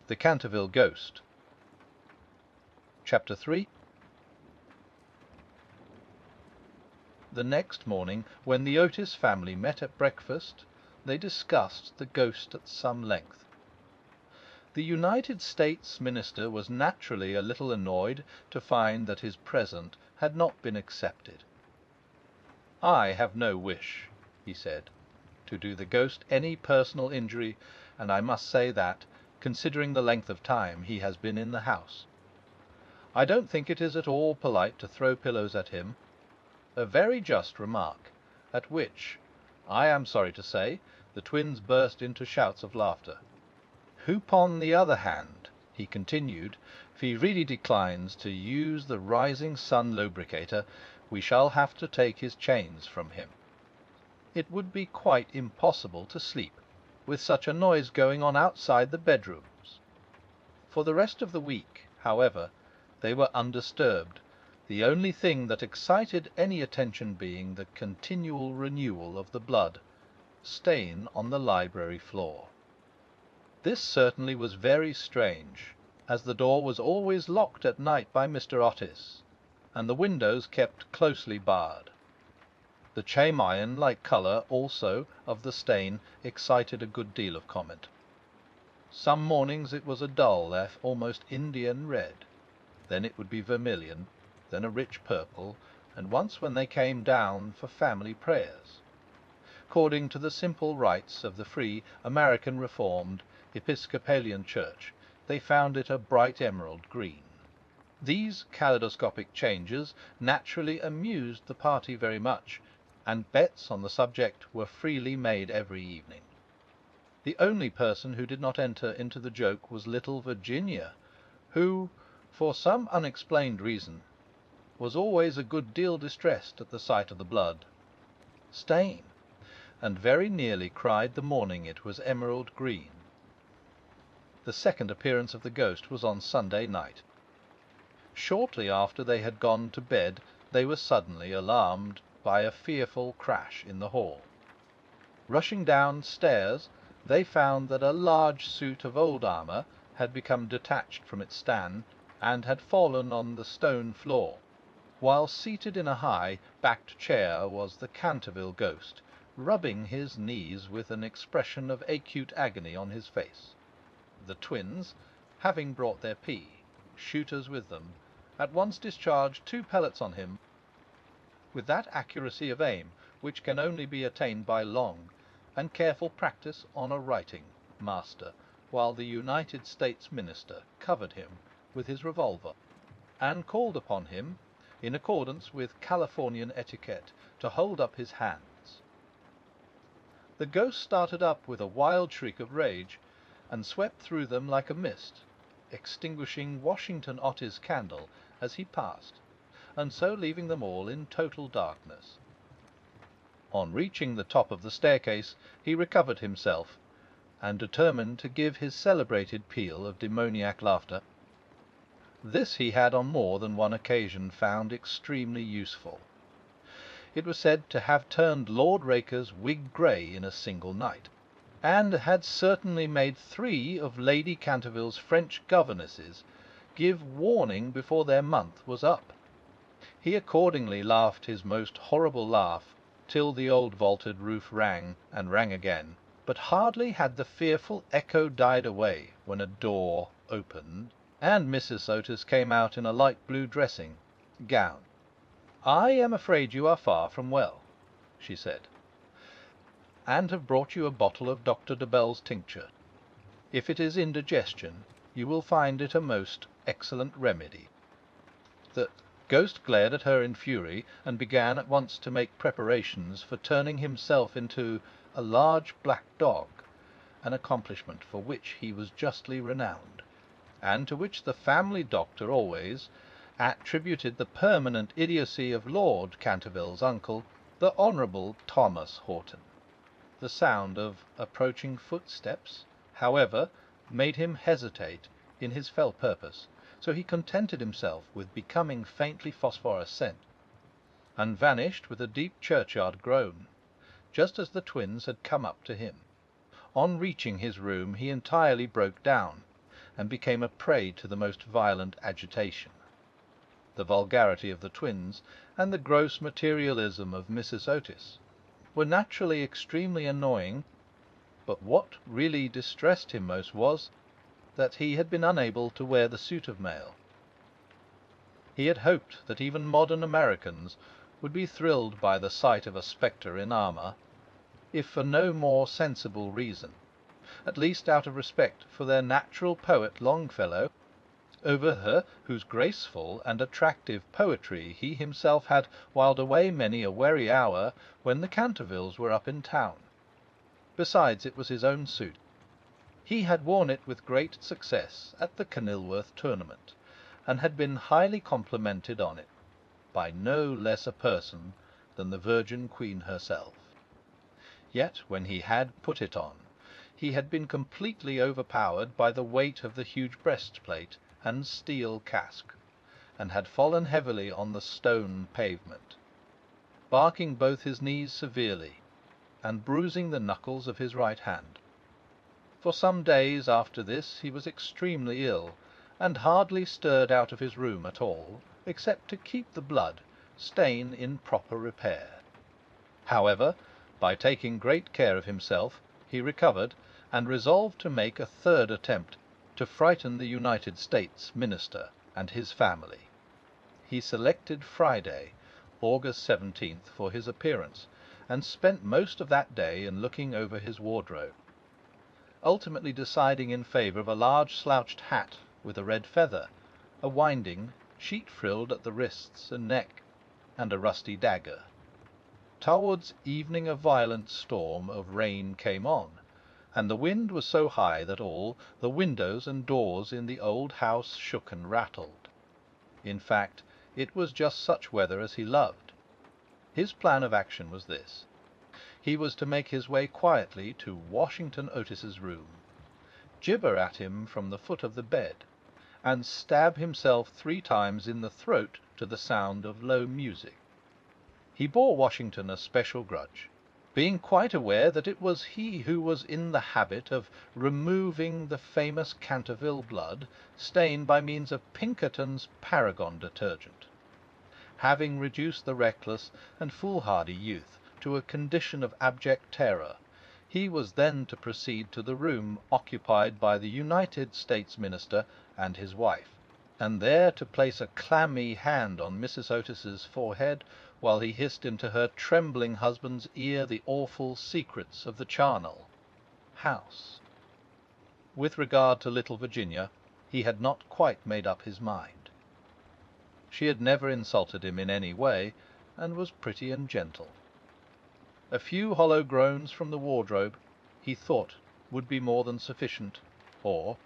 The Canterville Ghost. Chapter 3. The next morning, when the Otis family met at breakfast, they discussed the ghost at some length. The United States Minister was naturally a little annoyed to find that his present had not been accepted. "I have no wish," he said, "to do the ghost any personal injury, and I must say that, considering the length of time he has been in the house, I don't think it is at all polite to throw pillows at him." A very just remark, at which, I am sorry to say, the twins burst into shouts of laughter. "Whoupon the other hand," he continued, "if he really declines to use the rising sun lubricator, we shall have to take his chains from him. It would be quite impossible to sleep, with such a noise going on outside the bedrooms." For the rest of the week, however, they were undisturbed, the only thing that excited any attention being the continual renewal of the blood stain on the library floor. This certainly was very strange, as the door was always locked at night by Mr. Otis, and the windows kept closely barred. The chamois-like colour also of the stain excited a good deal of comment. Some mornings it was a dull, almost Indian red, then it would be vermilion, then a rich purple, and once when they came down for family prayers, according to the simple rites of the Free American Reformed Episcopalian Church, they found it a bright emerald green. These kaleidoscopic changes naturally amused the party very much, and bets on the subject were freely made every evening. The only person who did not enter into the joke was little Virginia, who, for some unexplained reason, was always a good deal distressed at the sight of the blood stain, and very nearly cried the morning it was emerald green. The second appearance of the ghost was on Sunday night. Shortly after they had gone to bed, they were suddenly alarmed by a fearful crash in the hall. Rushing downstairs, they found that a large suit of old armour had become detached from its stand, and had fallen on the stone floor, while seated in a high-backed chair was the Canterville Ghost, rubbing his knees with an expression of acute agony on his face. The twins, having brought their pea-shooters with them, at once discharged 2 pellets on him, with that accuracy of aim which can only be attained by long and careful practice on a writing master, while the United States Minister covered him with his revolver, and called upon him, in accordance with Californian etiquette, to hold up his hands. The ghost started up with a wild shriek of rage, and swept through them like a mist, extinguishing Washington Otis' candle as he passed, and so leaving them all in total darkness. On reaching the top of the staircase, he recovered himself, and determined to give his celebrated peal of demoniac laughter. This he had on more than one occasion found extremely useful. It was said to have turned Lord Raker's wig grey in a single night, and had certainly made 3 of Lady Canterville's French governesses give warning before their month was up. He accordingly laughed his most horrible laugh till the old vaulted roof rang and rang again, but hardly had the fearful echo died away when a door opened, and Mrs. Otis came out in a light blue dressing gown. "I am afraid you are far from well," she said, "and have brought you a bottle of Dr. de Bell's tincture. If it is indigestion, you will find it a most excellent remedy." The ghost glared at her in fury, and began at once to make preparations for turning himself into a large black dog, an accomplishment for which he was justly renowned, and to which the family doctor always attributed the permanent idiocy of Lord Canterville's uncle, the Honourable Thomas Horton. The sound of approaching footsteps, however, made him hesitate in his fell purpose, so he contented himself with becoming faintly phosphorescent, and vanished with a deep churchyard groan, just as the twins had come up to him. On reaching his room he entirely broke down, and became a prey to the most violent agitation. The vulgarity of the twins, and the gross materialism of Mrs. Otis, were naturally extremely annoying, but what really distressed him most was that he had been unable to wear the suit of mail. He had hoped that even modern Americans would be thrilled by the sight of a spectre in armour, if for no more sensible reason, at least out of respect for their natural poet Longfellow, over her whose graceful and attractive poetry he himself had whiled away many a weary hour when the Cantervilles were up in town. Besides, it was his own suit. He had worn it with great success at the Kenilworth tournament, and had been highly complimented on it by no less a person than the Virgin Queen herself. Yet when he had put it on, he had been completely overpowered by the weight of the huge breastplate and steel casque, and had fallen heavily on the stone pavement, barking both his knees severely, and bruising the knuckles of his right hand. For some days after this he was extremely ill, and hardly stirred out of his room at all, except to keep the blood stain in proper repair. However, by taking great care of himself, he recovered, and resolved to make a third attempt to frighten the United States minister and his family. He selected Friday, August 17th, for his appearance, and spent most of that day in looking over his wardrobe, ultimately deciding in favour of a large slouched hat with a red feather, a winding, sheet-frilled at the wrists and neck, and a rusty dagger. Towards evening a violent storm of rain came on, and the wind was so high that all the windows and doors in the old house shook and rattled. In fact, it was just such weather as he loved. His plan of action was this. He was to make his way quietly to Washington Otis's room, gibber at him from the foot of the bed, and stab himself 3 times in the throat to the sound of low music. He bore Washington a special grudge, being quite aware that it was he who was in the habit of removing the famous Canterville blood stain by means of Pinkerton's Paragon detergent. Having reduced the reckless and foolhardy youth to a condition of abject terror, he was then to proceed to the room occupied by the United States minister and his wife, and there to place a clammy hand on Mrs. Otis's forehead, while he hissed into her trembling husband's ear the awful secrets of the charnel house. With regard to little Virginia, he had not quite made up his mind. She had never insulted him in any way, and was pretty and gentle. A few hollow groans from the wardrobe, he thought, would be more than sufficient, or,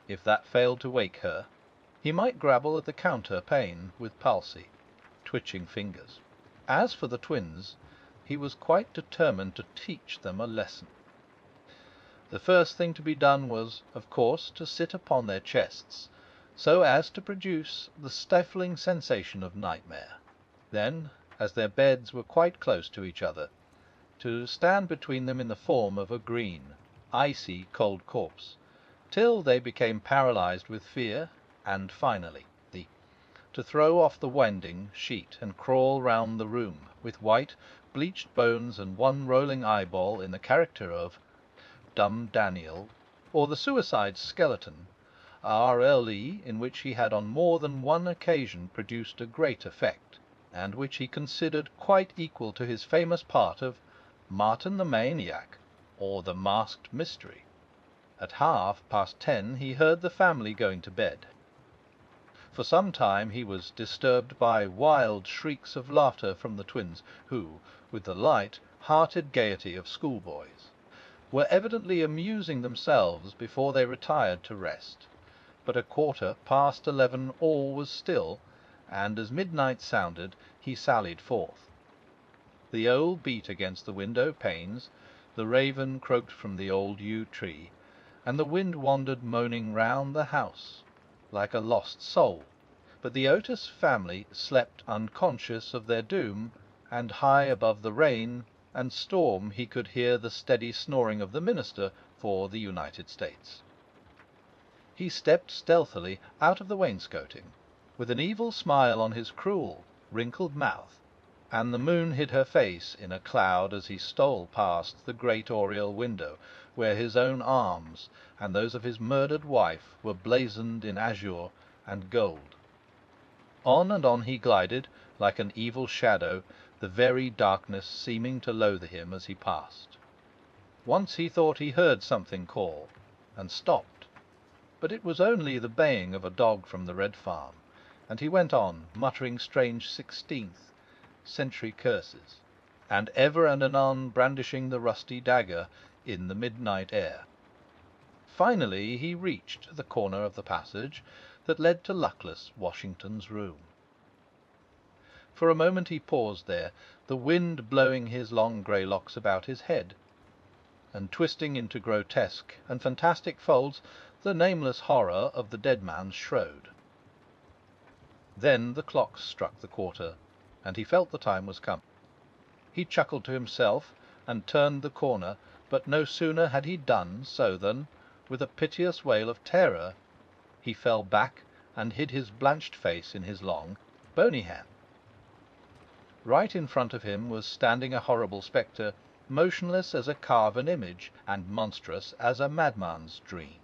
if that failed to wake her, he might grabble at the counterpane with palsy, twitching fingers. As for the twins, he was quite determined to teach them a lesson. The first thing to be done was, of course, to sit upon their chests, so as to produce the stifling sensation of nightmare. Then, as their beds were quite close to each other, to stand between them in the form of a green, icy, cold corpse, till they became paralyzed with fear, and finally to throw off the winding sheet and crawl round the room, with white, bleached bones and one rolling eyeball in the character of Dumb Daniel, or the suicide's skeleton, RLE, in which he had on more than one occasion produced a great effect, and which he considered quite equal to his famous part of Martin the Maniac, or the Masked Mystery. At 10:30 he heard the family going to bed. For some time he was disturbed by wild shrieks of laughter from the twins, who, with the light, hearted gaiety of schoolboys, were evidently amusing themselves before they retired to rest. But at 11:15 all was still, and as midnight sounded he sallied forth. The owl beat against the window panes, the raven croaked from the old yew tree, and the wind wandered moaning round the house like a lost soul. But the Otis family slept unconscious of their doom, and high above the rain and storm he could hear the steady snoring of the minister for the United States. He stepped stealthily out of the wainscoting, with an evil smile on his cruel, wrinkled mouth, and the moon hid her face in a cloud as he stole past the great oriel window, where his own arms and those of his murdered wife were blazoned in azure and gold. On and on he glided, like an evil shadow, the very darkness seeming to loathe him as he passed. Once he thought he heard something call, and stopped, but it was only the baying of a dog from the Red Farm, and he went on, muttering strange 16th century curses, and ever and anon brandishing the rusty dagger in the midnight air. Finally he reached the corner of the passage that led to luckless Washington's room. For a moment he paused there, the wind blowing his long grey locks about his head, and twisting into grotesque and fantastic folds the nameless horror of the dead man's shroud. Then the clocks struck the quarter, and he felt the time was come. He chuckled to himself and turned the corner, but no sooner had he done so than, with a piteous wail of terror, he fell back and hid his blanched face in his long, bony hand. Right in front of him was standing a horrible spectre, motionless as a carven image, and monstrous as a madman's dream.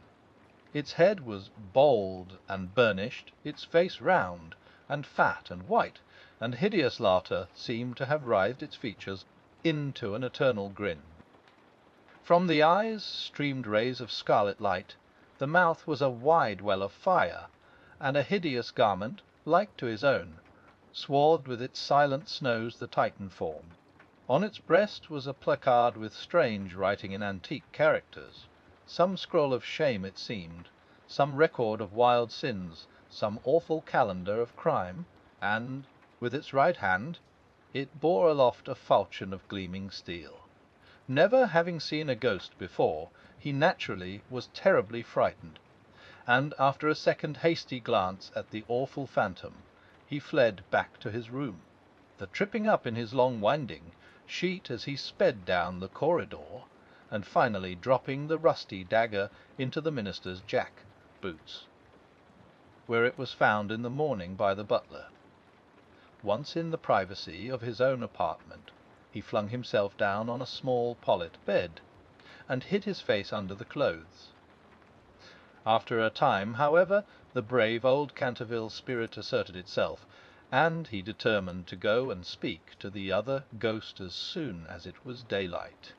Its head was bald and burnished, its face round and fat and white, and hideous laughter seemed to have writhed its features into an eternal grin. From the eyes streamed rays of scarlet light, the mouth was a wide well of fire, and a hideous garment, like to his own, swathed with its silent snows the Titan form. On its breast was a placard with strange writing in antique characters, some scroll of shame it seemed, some record of wild sins, some awful calendar of crime, and, with its right hand, it bore aloft a falchion of gleaming steel. Never having seen a ghost before, he naturally was terribly frightened, and after a second hasty glance at the awful phantom, he fled back to his room, the tripping up in his long winding sheet as he sped down the corridor, and finally dropping the rusty dagger into the minister's jack boots, where it was found in the morning by the butler. Once in the privacy of his own apartment, he flung himself down on a small pollet bed, and hid his face under the clothes. After a time, however, the brave old Canterville spirit asserted itself, and he determined to go and speak to the other ghost as soon as it was daylight.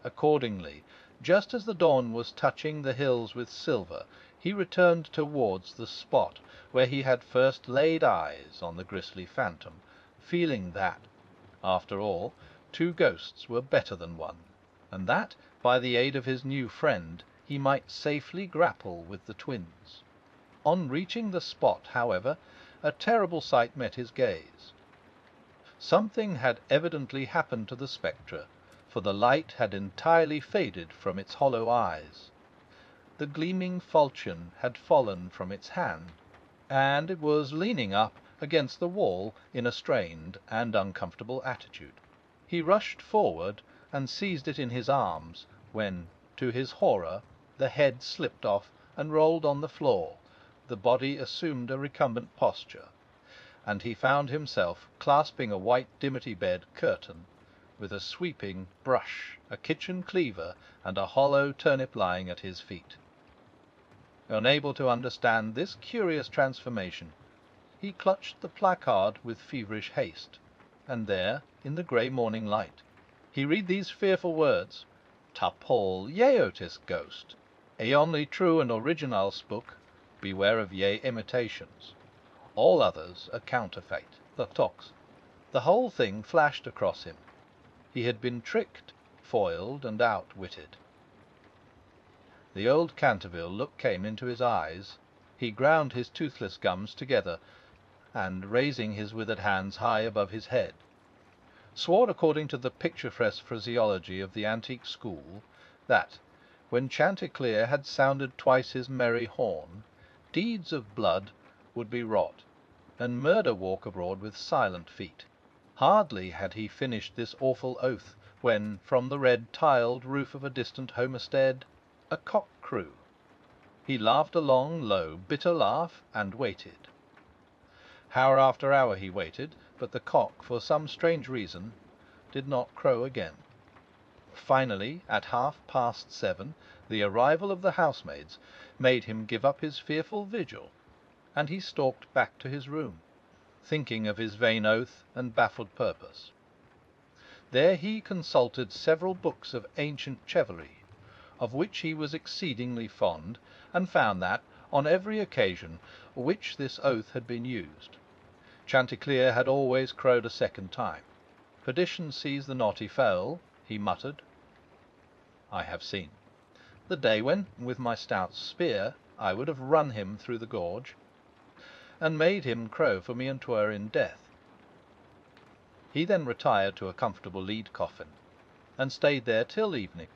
Accordingly, just as the dawn was touching the hills with silver, he returned towards the spot where he had first laid eyes on the grisly phantom, feeling that, after all, two ghosts were better than one, and that, by the aid of his new friend, he might safely grapple with the twins. On reaching the spot, however, a terrible sight met his gaze. Something had evidently happened to the spectre, for the light had entirely faded from its hollow eyes. The gleaming falchion had fallen from its hand, and it was leaning up against the wall in a strained and uncomfortable attitude. He rushed forward and seized it in his arms, when, to his horror, the head slipped off and rolled on the floor, the body assumed a recumbent posture, and he found himself clasping a white dimity bed curtain, with a sweeping brush, a kitchen cleaver, and a hollow turnip lying at his feet. Unable to understand this curious transformation, he clutched the placard with feverish haste, and there, in the grey morning light, he read these fearful words: "Ta Paul ye Otis ghost, a only true and original spook, beware of ye imitations. All others a counterfeit." The tox. The whole thing flashed across him. He had been tricked, foiled, and outwitted. The old Canterville look came into his eyes. He ground his toothless gums together, and, raising his withered hands high above his head, swore, according to the picturesque phraseology of the antique school, that, when Chanticleer had sounded twice his merry horn, deeds of blood would be wrought, and murder walk abroad with silent feet. Hardly had he finished this awful oath, when, from the red tiled roof of a distant homestead, a cock crew. He laughed a long, low, bitter laugh, and waited. Hour after hour he waited, but the cock, for some strange reason, did not crow again. Finally, at 7:30, the arrival of the housemaids made him give up his fearful vigil, and he stalked back to his room, thinking of his vain oath and baffled purpose. There he consulted several books of ancient chivalry, of which he was exceedingly fond, and found that, on every occasion which this oath had been used, Chanticleer had always crowed a second time. "Perdition seize the naughty fowl," he muttered, "I have seen. The day when, with my stout spear, I would have run him through the gorge, and made him crow for me and 'twere in death." He then retired to a comfortable lead coffin, and stayed there till evening.